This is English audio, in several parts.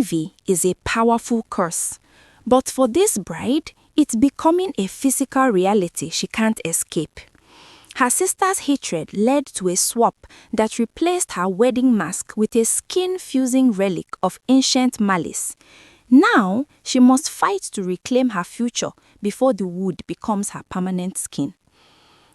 Envy is a powerful curse. But for this bride, it's becoming a physical reality she can't escape. Her sister's hatred led to a swap that replaced her wedding mask with a skin-fusing relic of ancient malice. Now, she must fight to reclaim her future before the wood becomes her permanent skin.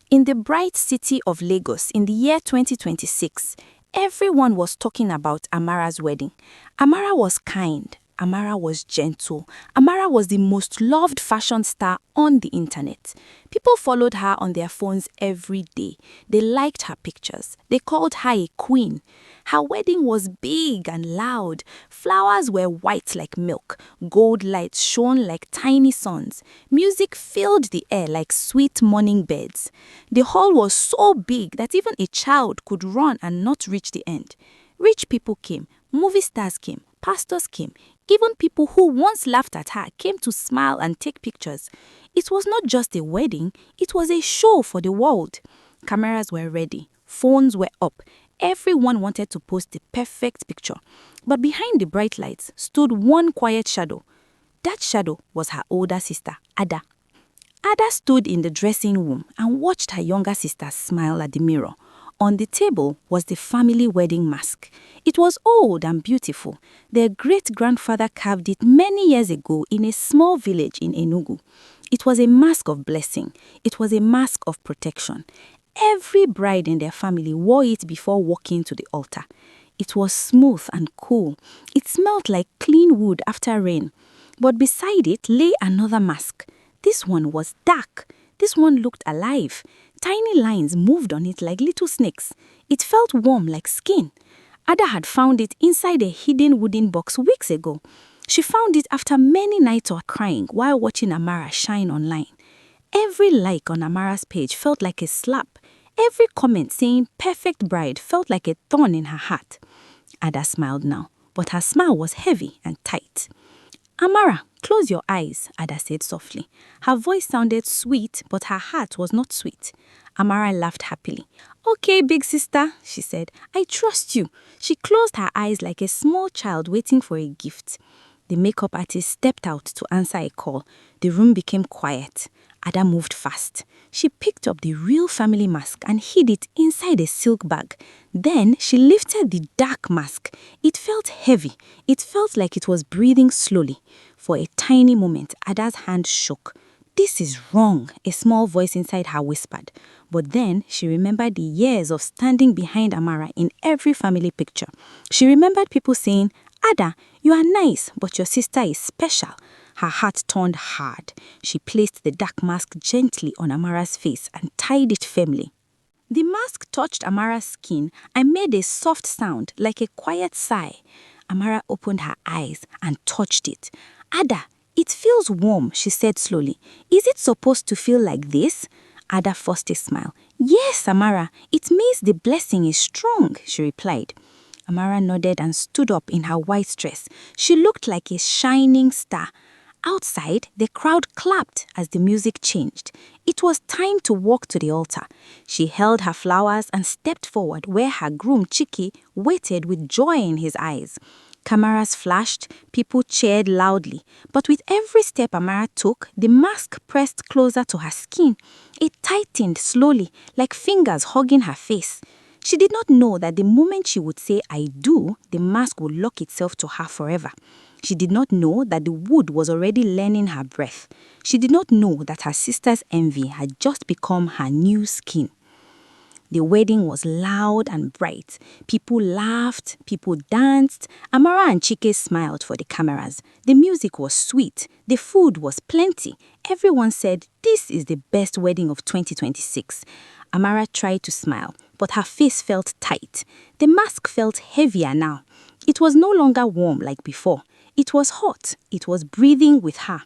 In the bright city of Lagos in the year 2026, everyone was talking about Amara's wedding. Amara was kind. Amara was gentle. Amara was the most loved fashion star on the internet. People followed her on their phones every day. They liked her pictures. They called her a queen. Her wedding was big and loud. Flowers were white like milk. Gold lights shone like tiny suns. Music filled the air like sweet morning birds. The hall was so big that even a child could run and not reach the end. Rich people came. Movie stars came. Pastors came. Even people who once laughed at her came to smile and take pictures. It was not just a wedding, it was a show for the world. Cameras were ready, phones were up. Everyone wanted to post the perfect picture. But behind the bright lights stood one quiet shadow. That shadow was her older sister, Ada. Ada stood in the dressing room and watched her younger sister smile at the mirror. On the table was the family wedding mask. It was old and beautiful. Their great-grandfather carved it many years ago in a small village in Enugu. It was a mask of blessing. It was a mask of protection. Every bride in their family wore it before walking to the altar. It was smooth and cool. It smelled like clean wood after rain. But beside it lay another mask. This one was dark. This one looked alive. Tiny lines moved on it like little snakes. It felt warm like skin. Ada had found it inside a hidden wooden box weeks ago. She found it after many nights of crying while watching Amara shine online. Every like on Amara's page felt like a slap. Every comment saying perfect bride felt like a thorn in her heart. Ada smiled now, but her smile was heavy and tight. Amara, close your eyes, Ada said softly. Her voice sounded sweet, but her heart was not sweet. Amara laughed happily. Okay, big sister, she said. I trust you. She closed her eyes like a small child waiting for a gift. The makeup artist stepped out to answer a call. The room became quiet. Ada moved fast. She picked up the real family mask and hid it inside a silk bag. Then she lifted the dark mask. It felt heavy. It felt like it was breathing slowly. For a tiny moment, Ada's hand shook. This is wrong, a small voice inside her whispered. But then she remembered the years of standing behind Amara in every family picture. She remembered people saying, Ada, you are nice, but your sister is special. Her heart turned hard. She placed the dark mask gently on Amara's face and tied it firmly. The mask touched Amara's skin and made a soft sound like a quiet sigh. Amara opened her eyes and touched it. Ada, it feels warm, she said slowly. Is it supposed to feel like this? Ada forced a smile. Yes, Amara, it means the blessing is strong, she replied. Amara nodded and stood up in her white dress. She looked like a shining star. Outside, the crowd clapped as the music changed. It was time to walk to the altar. She held her flowers and stepped forward where her groom Chiki waited with joy in his eyes. Cameras flashed, people cheered loudly. But with every step Amara took, the mask pressed closer to her skin. It tightened slowly, like fingers hugging her face. She did not know that the moment she would say, I do, the mask would lock itself to her forever. She did not know that the wood was already learning her breath. She did not know that her sister's envy had just become her new skin. The wedding was loud and bright. People laughed, people danced. Amara and Chike smiled for the cameras. The music was sweet. The food was plenty. Everyone said, this is the best wedding of 2026. Amara tried to smile, but her face felt tight. The mask felt heavier now. It was no longer warm like before. It was hot. It was breathing with her.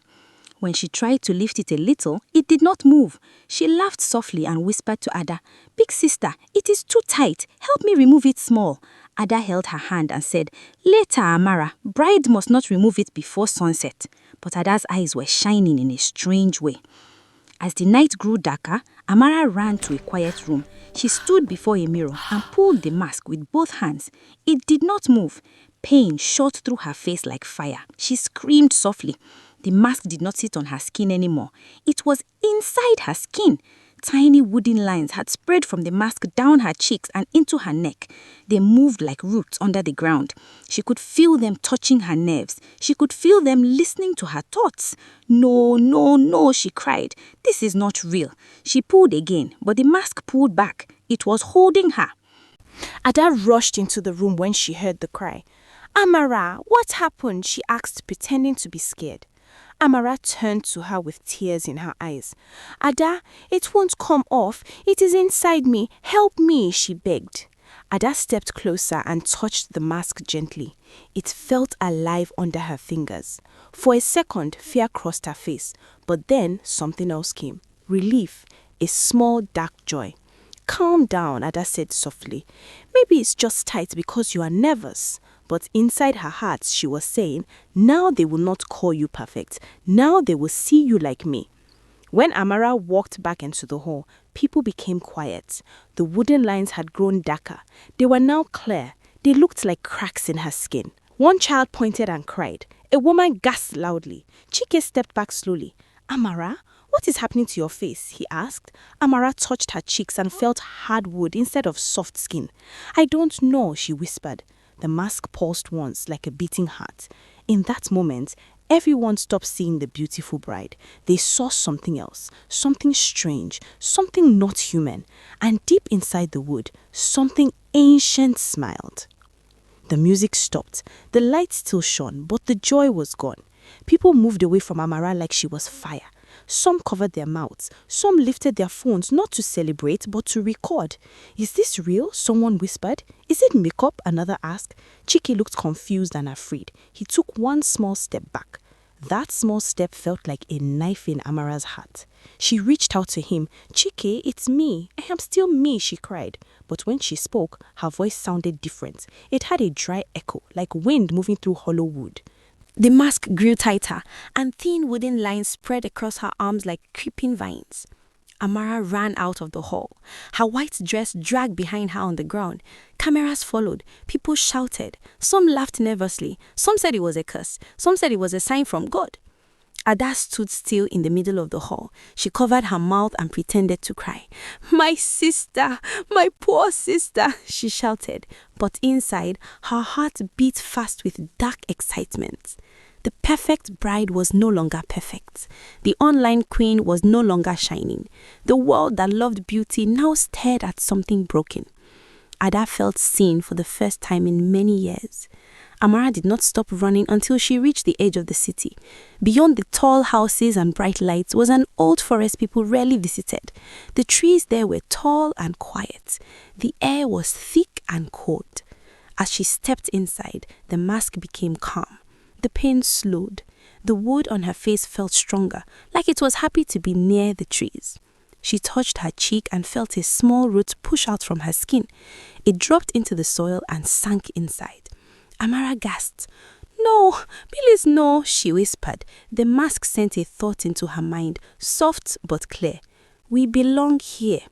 When she tried to lift it a little, it did not move. She laughed softly and whispered to Ada, Big sister, it is too tight. Help me remove it small. Ada held her hand and said, Later, Amara. Bride must not remove it before sunset. But Ada's eyes were shining in a strange way. As the night grew darker, Amara ran to a quiet room. She stood before a mirror and pulled the mask with both hands. It did not move. Pain shot through her face like fire. She screamed softly. The mask did not sit on her skin anymore. It was inside her skin. Tiny wooden lines had spread from the mask down her cheeks and into her neck. They moved like roots under the ground. She could feel them touching her nerves. She could feel them listening to her thoughts. No, no, no, she cried. This is not real. She pulled again, but the mask pulled back. It was holding her. Ada rushed into the room when she heard the cry. "Amara, what happened?" she asked, pretending to be scared. Amara turned to her with tears in her eyes. "Ada, it won't come off. It is inside me. Help me," she begged. Ada stepped closer and touched the mask gently. It felt alive under her fingers. For a second, fear crossed her face, but then something else came. Relief, a small dark joy. "Calm down," Ada said softly. "Maybe it's just tight because you are nervous." But inside her heart, she was saying, "Now they will not call you perfect. Now they will see you like me." When Amara walked back into the hall, people became quiet. The wooden lines had grown darker. They were now clear. They looked like cracks in her skin. One child pointed and cried. A woman gasped loudly. Chike stepped back slowly. "Amara, what is happening to your face?" he asked. Amara touched her cheeks and felt hard wood instead of soft skin. "I don't know," she whispered. The mask pulsed once like a beating heart. In that moment, everyone stopped seeing the beautiful bride. They saw something else, something strange, something not human. And deep inside the wood, something ancient smiled. The music stopped. The light still shone, but the joy was gone. People moved away from Amara like she was fire. Some covered their mouths. Some lifted their phones not to celebrate but to record. "Is this real?" someone whispered. "Is it makeup?" another asked. Chike looked confused and afraid. He took one small step back. That small step felt like a knife in Amara's heart. She reached out to him. "Chike, it's me. I am still me," she cried. But when she spoke, her voice sounded different. It had a dry echo, like wind moving through hollow wood. The mask grew tighter, and thin wooden lines spread across her arms like creeping vines. Amara ran out of the hall. Her white dress dragged behind her on the ground. Cameras followed. People shouted. Some laughed nervously. Some said it was a curse. Some said it was a sign from God. Ada stood still in the middle of the hall. She covered her mouth and pretended to cry. "My sister, my poor sister," she shouted. But inside, her heart beat fast with dark excitement. The perfect bride was no longer perfect. The online queen was no longer shining. The world that loved beauty now stared at something broken. Ada felt seen for the first time in many years. Amara did not stop running until she reached the edge of the city. Beyond the tall houses and bright lights was an old forest people rarely visited. The trees there were tall and quiet. The air was thick and cold. As she stepped inside, the mask became calm. The pain slowed. The wood on her face felt stronger, like it was happy to be near the trees. She touched her cheek and felt a small root push out from her skin. It dropped into the soil and sank inside. Amara gasped. "No, please no," she whispered. The mask sent a thought into her mind, soft but clear. "We belong here."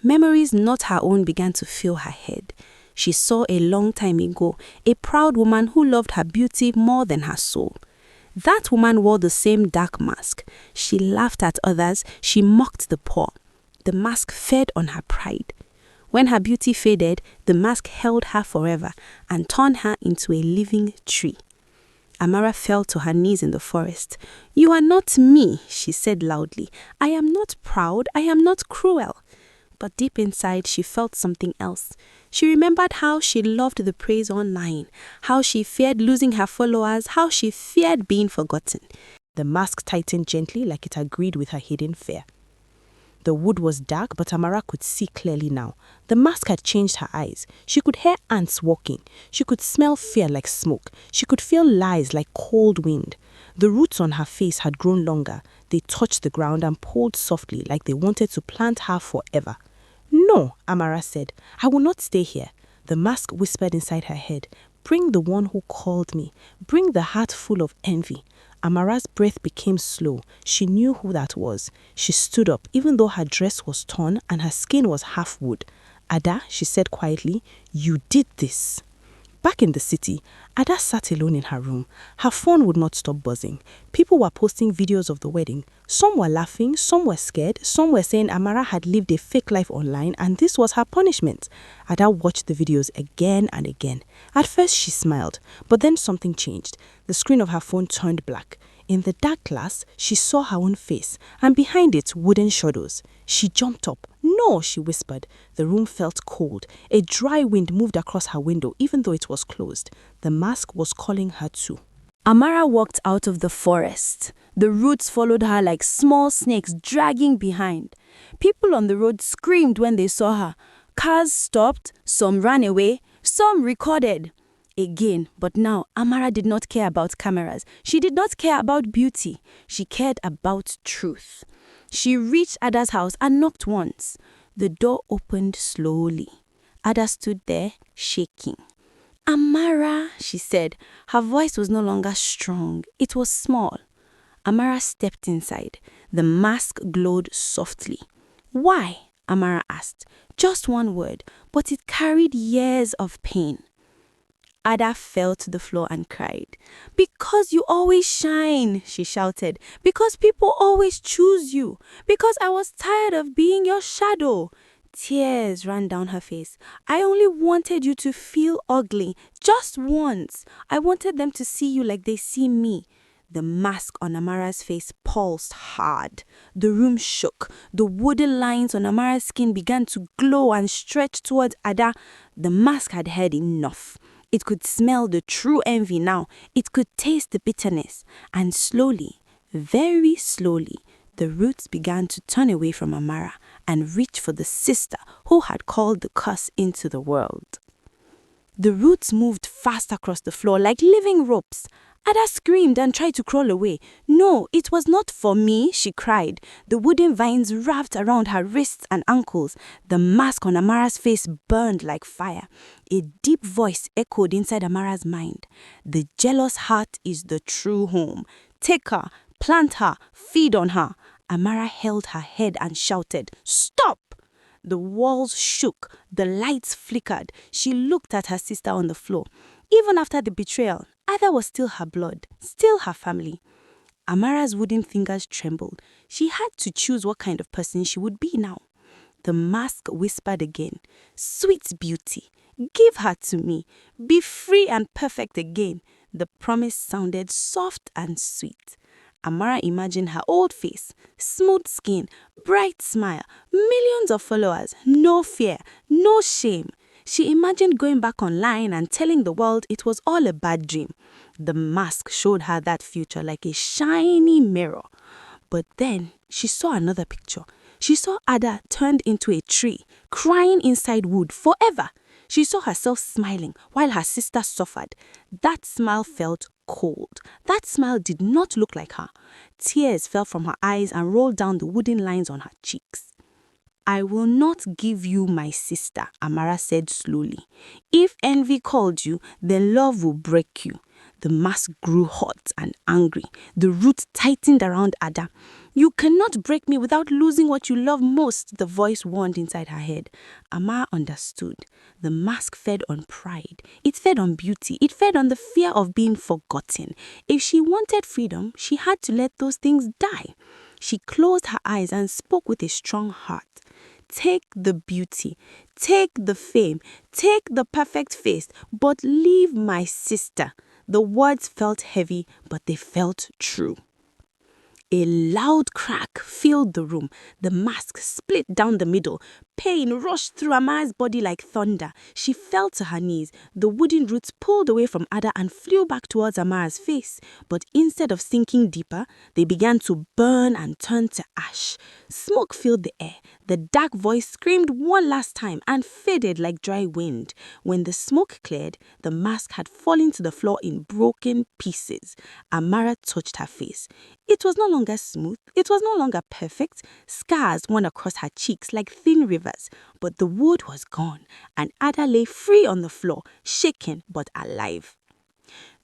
Memories not her own began to fill her head. She saw a long time ago a proud woman who loved her beauty more than her soul. That woman wore the same dark mask. She laughed at others. She mocked the poor. The mask fed on her pride. When her beauty faded, the mask held her forever and turned her into a living tree. Amara fell to her knees in the forest. "You are not me," she said loudly. "I am not proud. I am not cruel." But deep inside, she felt something else. She remembered how she loved the praise online, how she feared losing her followers, how she feared being forgotten. The mask tightened gently like it agreed with her hidden fear. The wood was dark, but Amara could see clearly now. The mask had changed her eyes. She could hear ants walking. She could smell fear like smoke. She could feel lies like cold wind. The roots on her face had grown longer. They touched the ground and pulled softly like they wanted to plant her forever. "No," Amara said. "I will not stay here." The mask whispered inside her head. "Bring the one who called me. Bring the heart full of envy." Amara's breath became slow. She knew who that was. She stood up, even though her dress was torn and her skin was half wood. "Ada," she said quietly, "you did this." Back in the city, Ada sat alone in her room. Her phone would not stop buzzing. People were posting videos of the wedding. Some were laughing, some were scared, some were saying Amara had lived a fake life online and this was her punishment. Ada watched the videos again and again. At first she smiled, but then something changed. The screen of her phone turned black. In the dark glass, she saw her own face, and behind it, wooden shadows. She jumped up. "No," she whispered. The room felt cold. A dry wind moved across her window, even though it was closed. The mask was calling her too. Amara walked out of the forest. The roots followed her like small snakes dragging behind. People on the road screamed when they saw her. Cars stopped, some ran away, some recorded. Again, but now Amara did not care about cameras. She did not care about beauty. She cared about truth. She reached Ada's house and knocked once. The door opened slowly. Ada stood there, shaking. "Amara," she said. Her voice was no longer strong. It was small. Amara stepped inside. The mask glowed softly. "Why?" Amara asked. Just one word, but it carried years of pain. Ada fell to the floor and cried. "Because you always shine," she shouted. "Because people always choose you. Because I was tired of being your shadow." Tears ran down her face. "I only wanted you to feel ugly, just once. I wanted them to see you like they see me." The mask on Amara's face pulsed hard. The room shook. The wooden lines on Amara's skin began to glow and stretch towards Ada. The mask had had enough. It could smell the true envy now. It could taste the bitterness. And slowly, very slowly, the roots began to turn away from Amara and reach for the sister who had called the curse into the world. The roots moved fast across the floor like living ropes. Ada screamed and tried to crawl away. "No, it was not for me," she cried. The wooden vines wrapped around her wrists and ankles. The mask on Amara's face burned like fire. A deep voice echoed inside Amara's mind. "The jealous heart is the true home. Take her, plant her, feed on her." Amara held her head and shouted, "Stop!" The walls shook. The lights flickered. She looked at her sister on the floor. Even after the betrayal, Ada was still her blood, still her family. Amara's wooden fingers trembled. She had to choose what kind of person she would be now. The mask whispered again, "Sweet beauty, give her to me. Be free and perfect again." The promise sounded soft and sweet. Amara imagined her old face, smooth skin, bright smile, millions of followers, no fear, no shame. She imagined going back online and telling the world it was all a bad dream. The mask showed her that future like a shiny mirror. But then she saw another picture. She saw Ada turned into a tree, crying inside wood forever. She saw herself smiling while her sister suffered. That smile felt cold. That smile did not look like her. Tears fell from her eyes and rolled down the wooden lines on her cheeks. "I will not give you my sister," Amara said slowly. "If envy called you, then love will break you." The mask grew hot and angry. The roots tightened around Ada. "You cannot break me without losing what you love most," the voice warned inside her head. Amara understood. The mask fed on pride. It fed on beauty. It fed on the fear of being forgotten. If she wanted freedom, she had to let those things die. She closed her eyes and spoke with a strong heart. "Take the beauty, take the fame, take the perfect face, but leave my sister." The words felt heavy, but they felt true. A loud crack filled the room. The mask split down the middle. Pain rushed through Amara's body like thunder. She fell to her knees. The wooden roots pulled away from Ada and flew back towards Amara's face. But instead of sinking deeper, they began to burn and turn to ash. Smoke filled the air. The dark voice screamed one last time and faded like dry wind. When the smoke cleared, the mask had fallen to the floor in broken pieces. Amara touched her face. It was no longer smooth. It was no longer perfect. Scars went across her cheeks like thin rivers. But the wood was gone, and Ada lay free on the floor, shaken but alive.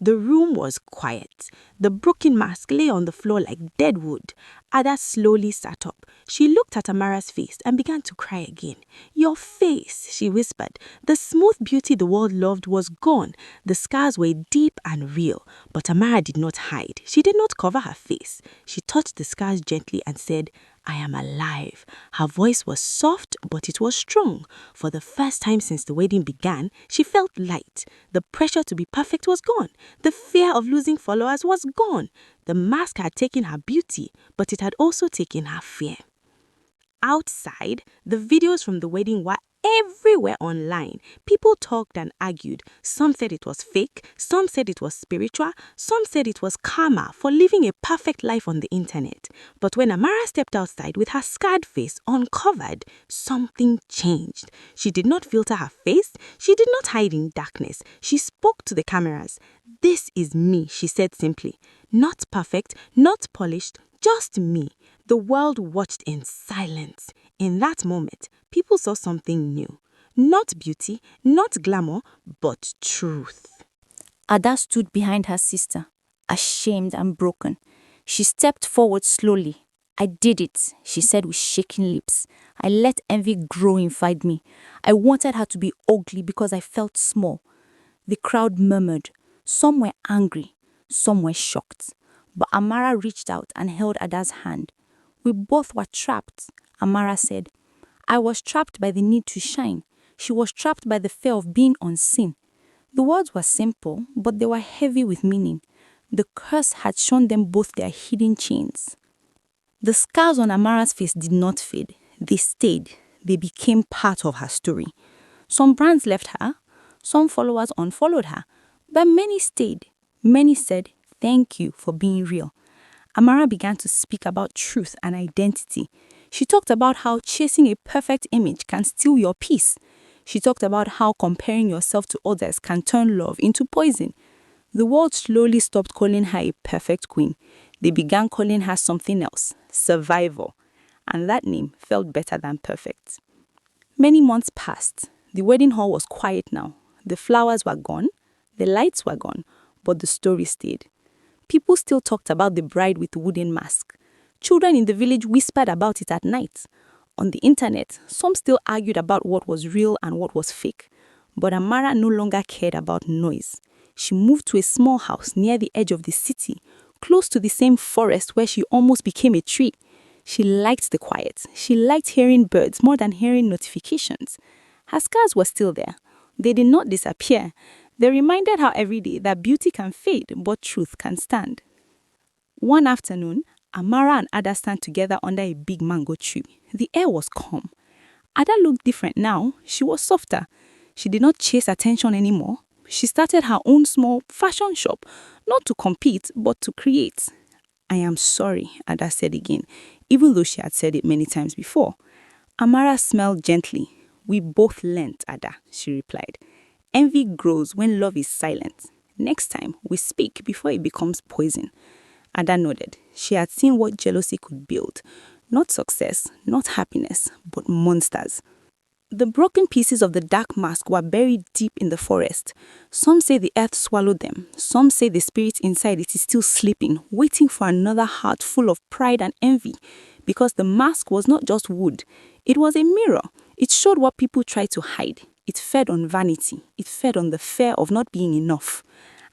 The room was quiet. The broken mask lay on the floor like dead wood. Ada slowly sat up. She looked at Amara's face and began to cry again. "Your face," she whispered. The smooth beauty the world loved was gone. The scars were deep and real. But Amara did not hide. She did not cover her face. She touched the scars gently and said, "I am alive." Her voice was soft, but it was strong. For the first time since the wedding began, she felt light. The pressure to be perfect was gone. The fear of losing followers was gone. The mask had taken her beauty, but it had also taken her fear. Outside, the videos from the wedding were everywhere online. People talked and argued. Some said it was fake, some said it was spiritual, some said it was karma for living a perfect life on the internet. But when Amara stepped outside with her scarred face uncovered, something changed. She did not filter her face, she did not hide in darkness. She spoke to the cameras. "This is me," she said simply. "Not perfect, not polished, just me." The world watched in silence. In that moment, people saw something new. Not beauty, not glamour, but truth. Ada stood behind her sister, ashamed and broken. She stepped forward slowly. "I did it," she said with shaking lips. "I let envy grow inside me. I wanted her to be ugly because I felt small." The crowd murmured. Some were angry, some were shocked. But Amara reached out and held Ada's hand. "We both were trapped," Amara said. "I was trapped by the need to shine. She was trapped by the fear of being unseen." The words were simple, but they were heavy with meaning. The curse had shown them both their hidden chains. The scars on Amara's face did not fade. They stayed. They became part of her story. Some brands left her, some followers unfollowed her, but many stayed. Many said, "Thank you for being real." Amara began to speak about truth and identity. She talked about how chasing a perfect image can steal your peace. She talked about how comparing yourself to others can turn love into poison. The world slowly stopped calling her a perfect queen. They began calling her something else, survivor. And that name felt better than perfect. Many months passed. The wedding hall was quiet now. The flowers were gone, the lights were gone, but the story stayed. People still talked about the bride with the wooden mask. Children in the village whispered about it at night. On the internet, some still argued about what was real and what was fake. But Amara no longer cared about noise. She moved to a small house near the edge of the city, close to the same forest where she almost became a tree. She liked the quiet. She liked hearing birds more than hearing notifications. Her scars were still there. They did not disappear. They reminded her every day that beauty can fade, but truth can stand. One afternoon, Amara and Ada stand together under a big mango tree. The air was calm. Ada looked different now. She was softer. She did not chase attention anymore. She started her own small fashion shop, not to compete, but to create. "I am sorry," Ada said again, even though she had said it many times before. Amara smiled gently. "We both learnt, Ada," she replied. "Envy grows when love is silent. Next time, we speak before it becomes poison." Ada nodded. She had seen what jealousy could build. Not success, not happiness, but monsters. The broken pieces of the dark mask were buried deep in the forest. Some say the earth swallowed them. Some say the spirit inside it is still sleeping, waiting for another heart full of pride and envy. Because the mask was not just wood. It was a mirror. It showed what people tried to hide. It fed on vanity. It fed on the fear of not being enough.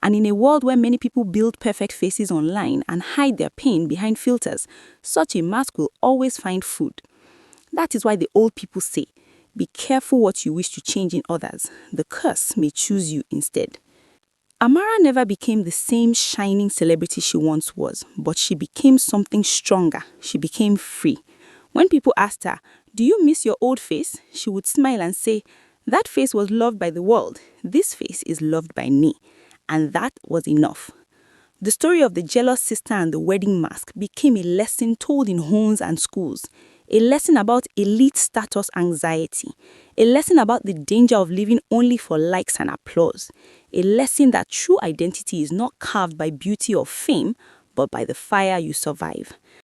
And in a world where many people build perfect faces online and hide their pain behind filters, such a mask will always find food. That is why the old people say, "Be careful what you wish to change in others. The curse may choose you instead." Amara never became the same shining celebrity she once was, but she became something stronger. She became free. When people asked her, "Do you miss your old face?" she would smile and say, "That face was loved by the world. This face is loved by me." And that was enough. The story of the jealous sister and the wedding mask became a lesson told in homes and schools. A lesson about elite status anxiety. A lesson about the danger of living only for likes and applause. A lesson that true identity is not carved by beauty or fame, but by the fire you survive.